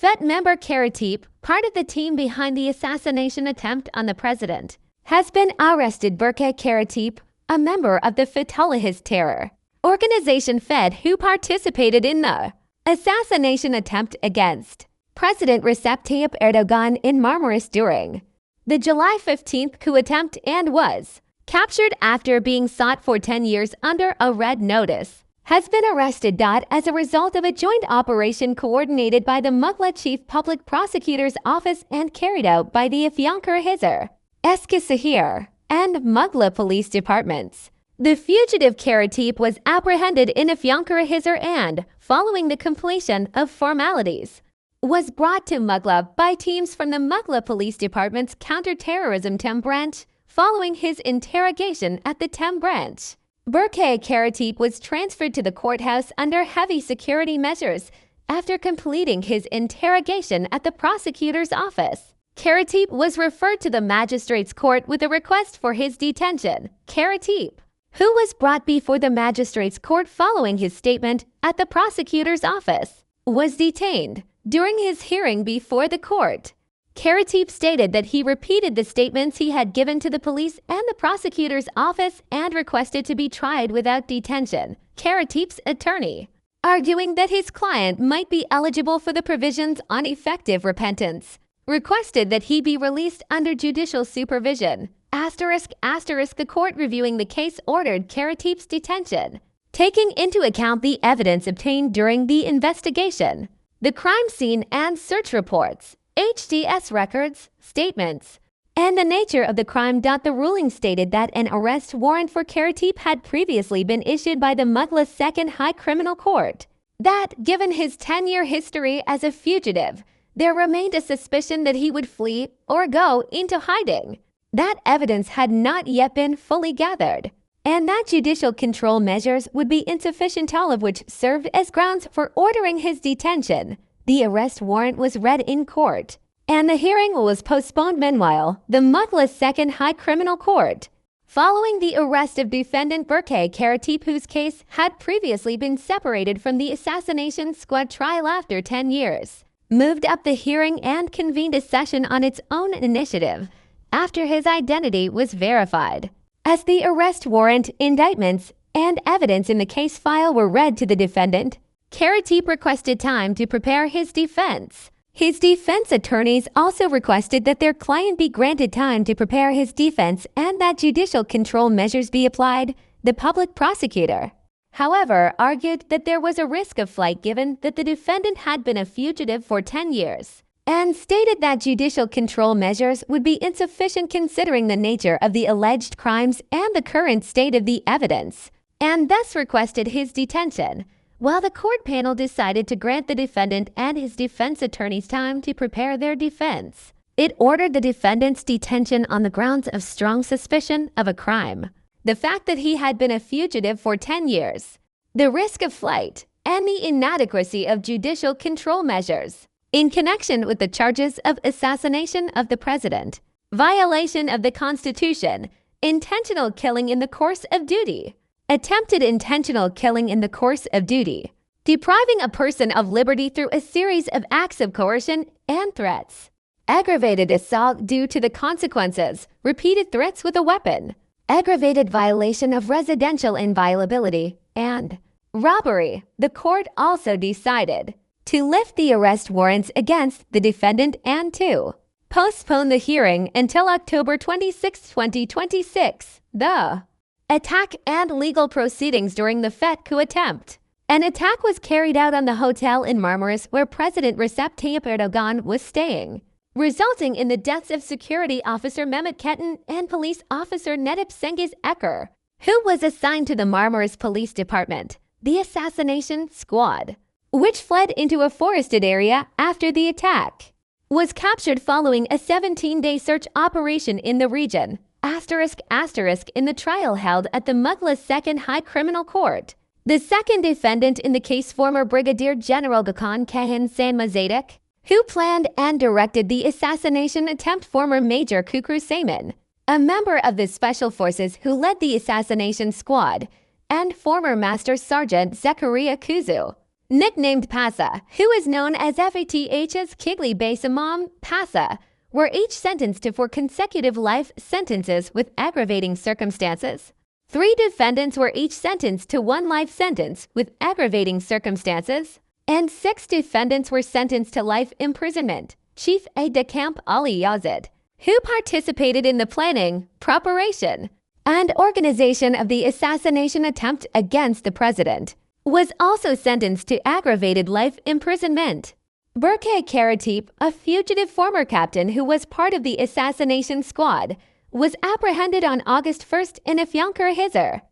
FET member Karatepe, part of the team behind the assassination attempt on the president, has been arrested. Burkay Karatepe, a member of the Fetullahist Terror Organization FET who participated in the assassination attempt against President Recep Tayyip Erdoğan in Marmaris during the July 15th coup attempt and was captured after being sought for 10 years under a red notice, has been arrested. As a result of a joint operation coordinated by the Muğla Chief Public Prosecutor's Office and carried out by the Afyonkarahisar, Eskişehir, and Muğla police departments. The fugitive Karatepe was apprehended in Afyonkarahisar and, following the completion of formalities, was brought to Muğla by teams from the Muğla Police Department's Counter-Terrorism TEM Branch following his interrogation at the TEM Branch. Burkay Karatepe was transferred to the courthouse under heavy security measures after completing his interrogation at the prosecutor's office. Karatepe was referred to the magistrate's court with a request for his detention. Karatepe, who was brought before the magistrate's court following his statement at the prosecutor's office, was detained. During his hearing before the court, Karatepe stated that he repeated the statements he had given to the police and the prosecutor's office and requested to be tried without detention. Karatepe's attorney, arguing that his client might be eligible for the provisions on effective repentance, requested that he be released under judicial supervision. The court reviewing the case ordered Karatepe's detention, taking into account the evidence obtained during the investigation, the crime scene and search reports, HDS records, statements, and the nature of the crime. The ruling stated that an arrest warrant for Karatepe had previously been issued by the Muğla Second High Criminal Court. That, given his 10-year history as a fugitive, there remained a suspicion that he would flee or go into hiding. That evidence had not yet been fully gathered, and that judicial control measures would be insufficient, all of which served as grounds for ordering his detention. The arrest warrant was read in court, and the hearing was postponed. Meanwhile, the Muğla Second High Criminal Court, following the arrest of defendant Burkay Karatepe, whose case had previously been separated from the assassination squad trial after 10 years, moved up the hearing and convened a session on its own initiative after his identity was verified. As the arrest warrant, indictments, and evidence in the case file were read to the defendant, Karatepe requested time to prepare his defense. His defense attorneys also requested that their client be granted time to prepare his defense and that judicial control measures be applied. The public prosecutor, however, argued that there was a risk of flight given that the defendant had been a fugitive for 10 years, and stated that judicial control measures would be insufficient considering the nature of the alleged crimes and the current state of the evidence, and thus requested his detention. While the court panel decided to grant the defendant and his defense attorneys time to prepare their defense, it ordered the defendant's detention on the grounds of strong suspicion of a crime, the fact that he had been a fugitive for 10 years, the risk of flight, and the inadequacy of judicial control measures in connection with the charges of assassination of the president, violation of the Constitution, intentional killing in the course of duty, attempted intentional killing in the course of duty, depriving a person of liberty through a series of acts of coercion and threats, aggravated assault due to the consequences, repeated threats with a weapon, aggravated violation of residential inviolability, and robbery. The court also decided to lift the arrest warrants against the defendant and to postpone the hearing until October 26, 2026. The attack and legal proceedings during the FET coup attempt. An attack was carried out on the hotel in Marmaris where President Recep Tayyip Erdoğan was staying, resulting in the deaths of security officer Mehmet Ketin and police officer Nedip Cengiz Eker, who was assigned to the Marmaris Police Department. The assassination squad, which fled into a forested area after the attack, was captured following a 17-day search operation in the region. In the trial held at the Muğla Second High Criminal Court, the second defendant in the case, former Brigadier General Gökhan Kahin Sanmazadek, who planned and directed the assassination attempt, former Major Kukru Sayman, a member of the Special Forces who led the assassination squad, and former Master Sergeant Zakaria Kuzu, nicknamed Pasa, who is known as FETH's Kigley Baysamam Pasa, were each sentenced to 4 consecutive life sentences with aggravating circumstances. 3 defendants were each sentenced to 1 life sentence with aggravating circumstances, and 6 defendants were sentenced to life imprisonment. Chief Aide-de-camp Ali Yazid, who participated in the planning, preparation, and organization of the assassination attempt against the president, was also sentenced to aggravated life imprisonment. Burkay Karatepe, a fugitive former captain who was part of the assassination squad, was apprehended on August 1st in Afyonkarahisar.